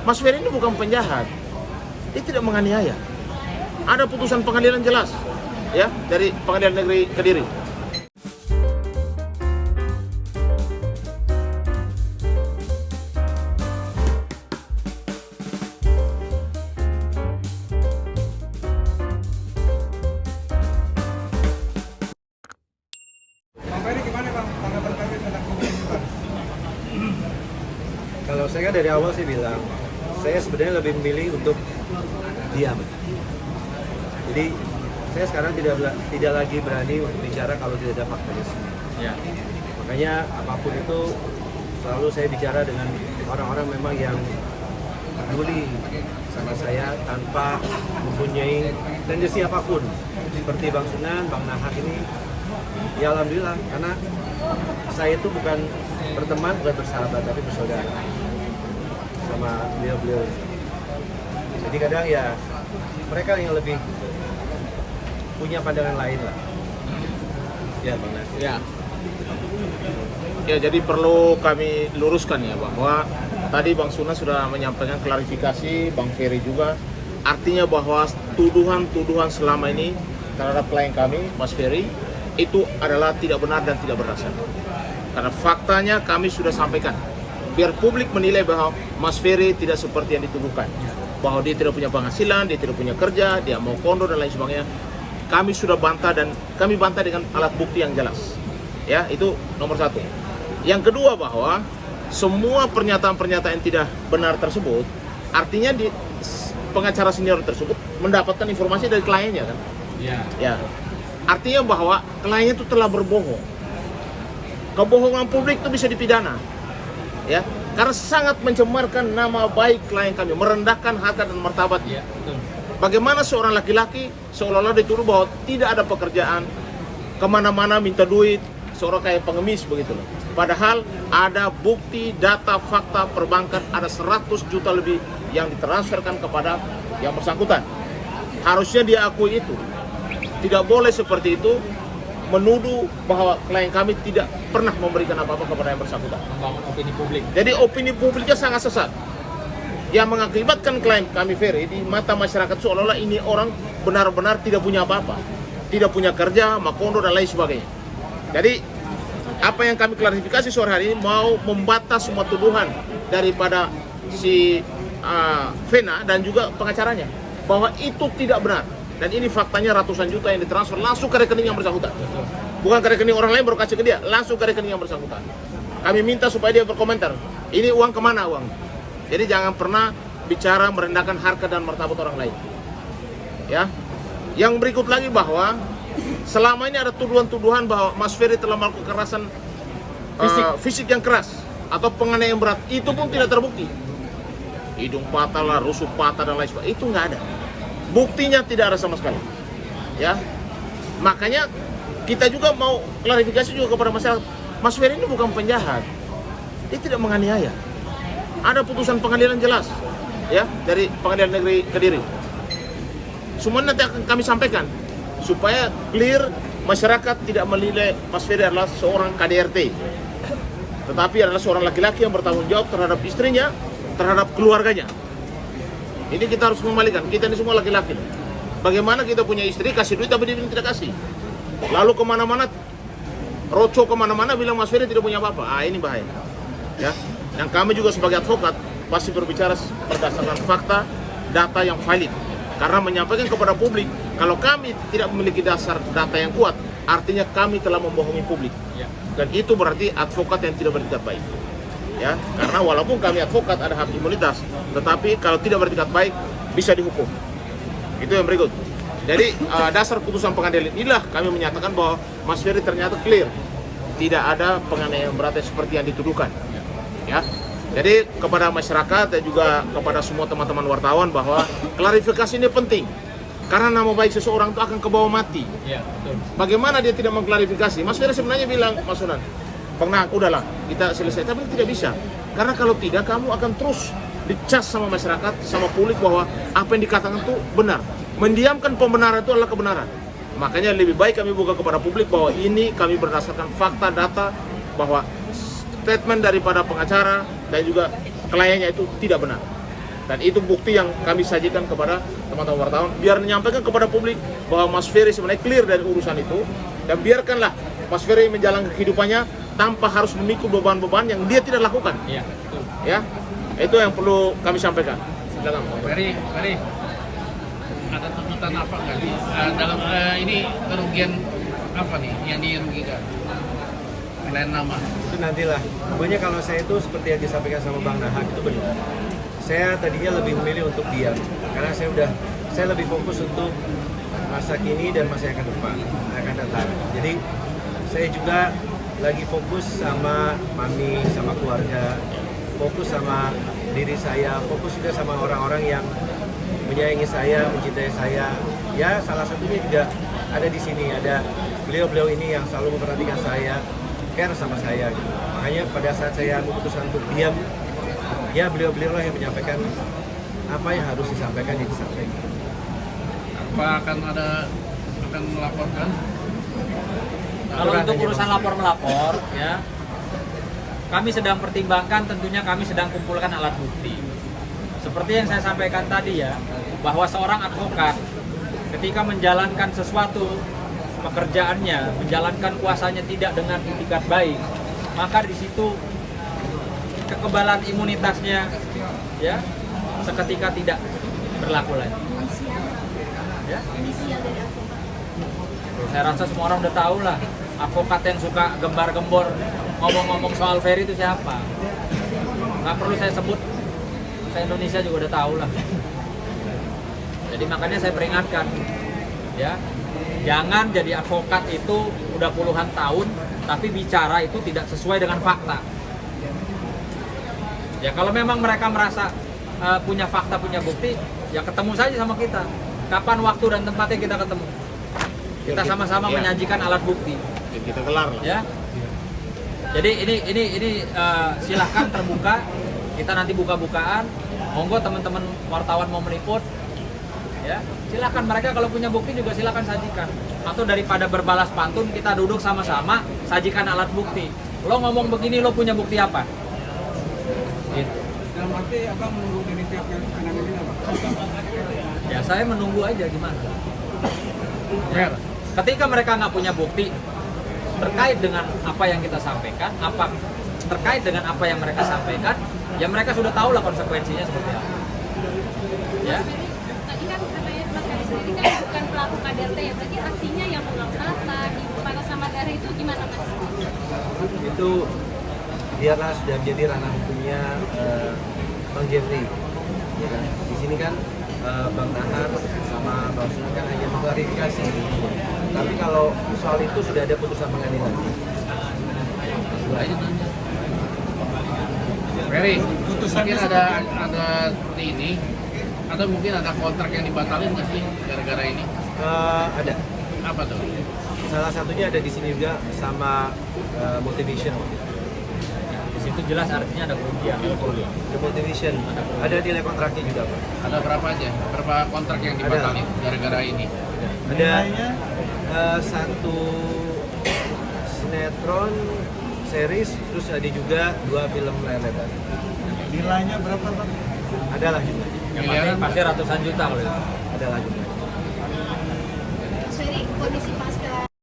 Mas Ferry ini bukan penjahat, dia tidak menganiaya. Ada putusan pengadilan jelas, ya, dari Pengadilan Negeri Kediri. Bang Ferry gimana Bang, tanggapan kami tentang kasus ini Bang? Kalau saya kan dari awal sih bilang, saya sebenarnya lebih memilih untuk diam. Jadi saya sekarang tidak lagi berani untuk bicara kalau tidak ada faktanya semua. Ya. Makanya apapun itu selalu saya bicara dengan orang-orang memang yang peduli sama saya tanpa mempunyai tendensi apapun. Seperti Bang Sunan, Bang Nahar ini, ya alhamdulillah karena saya itu bukan berteman, bukan bersahabat, tapi bersaudara sama beliau-beliau. Jadi kadang ya mereka yang lebih punya pandangan lain lah. Ya Bang Nasir. Ya. Ya, jadi perlu kami luruskan ya bahwa tadi Bang Sunan sudah menyampaikan klarifikasi, Bang Ferry juga. Artinya bahwa tuduhan-tuduhan selama ini terhadap klien kami, Mas Ferry, itu adalah tidak benar dan tidak berdasar. Karena faktanya kami sudah sampaikan. Biar publik menilai bahwa Mas Ferry tidak seperti yang dituduhkan. Bahwa dia tidak punya penghasilan, dia tidak punya kerja, dia mau kondo dan lain sebagainya. Kami sudah bantah dan kami bantah dengan alat bukti yang jelas. Ya, itu nomor satu. Yang kedua bahwa semua pernyataan-pernyataan yang tidak benar tersebut, artinya di pengacara senior tersebut mendapatkan informasi dari kliennya kan? Ya. Artinya bahwa kliennya itu telah berbohong. Kebohongan publik itu bisa dipidana. Ya, karena sangat mencemarkan nama baik klien kami, merendahkan harkat dan martabat. Ya, betul. Bagaimana seorang laki-laki seolah-olah dituduh bahwa tidak ada pekerjaan, kemana-mana minta duit, seorang kayak pengemis begitu loh. Padahal ada bukti, data, fakta perbankan, ada 100 juta lebih yang ditransferkan kepada yang bersangkutan. Harusnya dia akui itu. Tidak boleh seperti itu, menuduh bahwa klien kami tidak pernah memberikan apa-apa kepada yang bersangkutan. Membangun opini publik. Jadi opini publiknya sangat sesat. Yang mengakibatkan klien kami Ferry di mata masyarakat seolah-olah ini orang benar-benar tidak punya apa-apa. Tidak punya kerja, makondo dan lain sebagainya. Jadi apa yang kami klarifikasi sore hari ini mau membatas semua tuduhan daripada si Vena dan juga pengacaranya. Bahwa itu tidak benar. Dan ini faktanya ratusan juta yang ditransfer langsung ke rekening yang bersangkutan. Bukan ke rekening orang lain baru kasih ke dia, langsung ke rekening yang bersangkutan. Kami minta supaya dia berkomentar, ini uang kemana uang? Jadi jangan pernah bicara merendahkan harkat dan martabat orang lain. Ya. Yang berikut lagi bahwa selama ini ada tuduhan-tuduhan bahwa Mas Ferry telah melakukan kekerasan fisik yang keras atau penganiayaan berat, itu pun tidak terbukti. Hidung patah lah, rusuk patah dan lain sebagainya, itu nggak ada. Buktinya tidak ada sama sekali. Ya. Makanya kita juga mau klarifikasi juga kepada masyarakat. Mas Ferry ini bukan penjahat. Dia tidak menganiaya. Ada putusan pengadilan jelas, ya, dari Pengadilan Negeri Kediri. Semua nanti akan kami sampaikan supaya clear, masyarakat tidak menilai Mas Ferry adalah seorang KDRT. Tetapi adalah seorang laki-laki yang bertanggung jawab terhadap istrinya, terhadap keluarganya. Ini kita harus mengembalikan, kita ini semua laki-laki. Bagaimana kita punya istri, kasih duit tapi dia tidak kasih. Lalu kemana-mana, roco kemana-mana bilang Mas Ferry tidak punya apa-apa. Ini bahaya. Ya. Yang kami juga sebagai advokat pasti berbicara berdasarkan fakta, data yang valid. Karena menyampaikan kepada publik, kalau kami tidak memiliki dasar data yang kuat, artinya kami telah membohongi publik. Dan itu berarti advokat yang tidak beretikat baik. Ya, karena walaupun kami advokat ada hak imunitas, tetapi kalau tidak beretikat baik bisa dihukum. Itu yang berikut. Jadi dasar putusan pengadilan inilah kami menyatakan bahwa Mas Ferry ternyata clear, tidak ada penganiayaan berat seperti yang dituduhkan. Ya, jadi kepada masyarakat dan juga kepada semua teman-teman wartawan bahwa klarifikasi ini penting karena nama baik seseorang itu akan kebawa mati. Ya, betul. Bagaimana dia tidak mengklarifikasi? Mas Ferry sebenarnya bilang, Mas Sunan, Bang Nah, udahlah kita selesai, tapi tidak bisa karena kalau tidak kamu akan terus dicas sama masyarakat, sama publik bahwa apa yang dikatakan itu benar. Mendiamkan pembenaran itu adalah kebenaran. Makanya lebih baik kami buka kepada publik bahwa ini kami berdasarkan fakta, data, bahwa statement daripada pengacara dan juga kliennya itu tidak benar. Dan itu bukti yang kami sajikan kepada teman-teman wartawan, biar menyampaikan kepada publik bahwa Mas Ferry sebenarnya clear dari urusan itu, dan biarkanlah Mas Ferry menjalani kehidupannya tanpa harus memikul beban-beban yang dia tidak lakukan. Iya, betul. Ya, itu yang perlu kami sampaikan. Silakan. Ferry, ada tuntutan apa nggak sih dalam ini kerugian apa nih yang dirugikan? Selain nama. Itu nantilah. Pokoknya kalau saya itu seperti yang disampaikan sama Bang Nahar itu benar. Saya tadinya lebih memilih untuk diam karena saya lebih fokus untuk masa kini dan masa yang akan datang. Jadi saya juga lagi fokus sama mami, sama keluarga, fokus sama diri saya, fokus juga sama orang-orang yang menyayangi saya, mencintai saya. Ya, salah satunya juga ada di sini, ada beliau-beliau ini yang selalu memperhatikan saya, care sama saya. Gitu. Makanya pada saat saya memutuskan untuk diam, ya beliau-beliau lah yang menyampaikan apa yang harus disampaikan, ya disampaikan. Apa akan melaporkan? Kalau untuk urusan lapor melapor, ya, kami sedang pertimbangkan, tentunya kami sedang kumpulkan alat bukti. Seperti yang saya sampaikan tadi ya, bahwa seorang advokat ketika menjalankan sesuatu pekerjaannya, menjalankan kuasanya tidak dengan itikat baik, maka di situ kekebalan imunitasnya ya seketika tidak berlaku lagi. Ya. Saya rasa semua orang udah tahu lah, advokat yang suka gembar-gembor ngomong-ngomong soal Ferry itu siapa. Nggak perlu saya sebut, se-Indonesia juga udah tahu lah. Jadi makanya saya peringatkan, ya, jangan jadi advokat itu udah puluhan tahun, tapi bicara itu tidak sesuai dengan fakta. Ya kalau memang mereka merasa punya fakta, punya bukti, ya ketemu saja sama kita. Kapan waktu dan tempatnya kita ketemu? Kita sama-sama menyajikan alat bukti. Kita kelar lah. Ya. Jadi ini silahkan terbuka. Kita nanti buka-bukaan. Monggo teman-teman wartawan mau meliput. Ya, silahkan mereka kalau punya bukti juga silahkan sajikan. Atau daripada berbalas pantun, kita duduk sama-sama sajikan alat bukti. Lo ngomong begini, lo punya bukti apa? Gitu. Dalam arti apa menunggu dari pihak yang kanan ini apa? Ya saya menunggu aja gimana. Ya. Ketika mereka nggak punya bukti terkait dengan apa yang kita sampaikan, terkait dengan apa yang mereka sampaikan, ya mereka sudah tahu lah konsekuensinya seperti apa. Ya. Tadi kan katanya Mas Ferry sendiri kan bukan pelaku KDRT ya, berarti artinya yang ulang rata, dipanas sama darah itu gimana Mas? Itu biarlah sudah menjadi ranah hukumnya Bang Jeffrey. Ya kan? Di sini kan Bang Nahar sama Bang Sunan kan hanya mengklarifikasi. Tapi kalau soal itu sudah ada putusan pengadilan. Ferry, mungkin ada seperti ini, atau mungkin ada kontrak yang dibatalin nggak sih gara-gara ini? Ada. Apa tuh? Salah satunya ada di sini juga sama Motivation. Di situ jelas artinya ada kerugian. The Motivation. Ada nilai kontraknya juga, Pak. Ada berapa aja? Berapa kontrak yang dibatalin gara-gara ini? Ada satu sinetron series, terus ada juga 2 film layar lebar. Nilainya berapa Pak? Ada lah juga. Yang pasti ratusan juta kalau itu. Ada lah juga. Mas Ferry, kondisi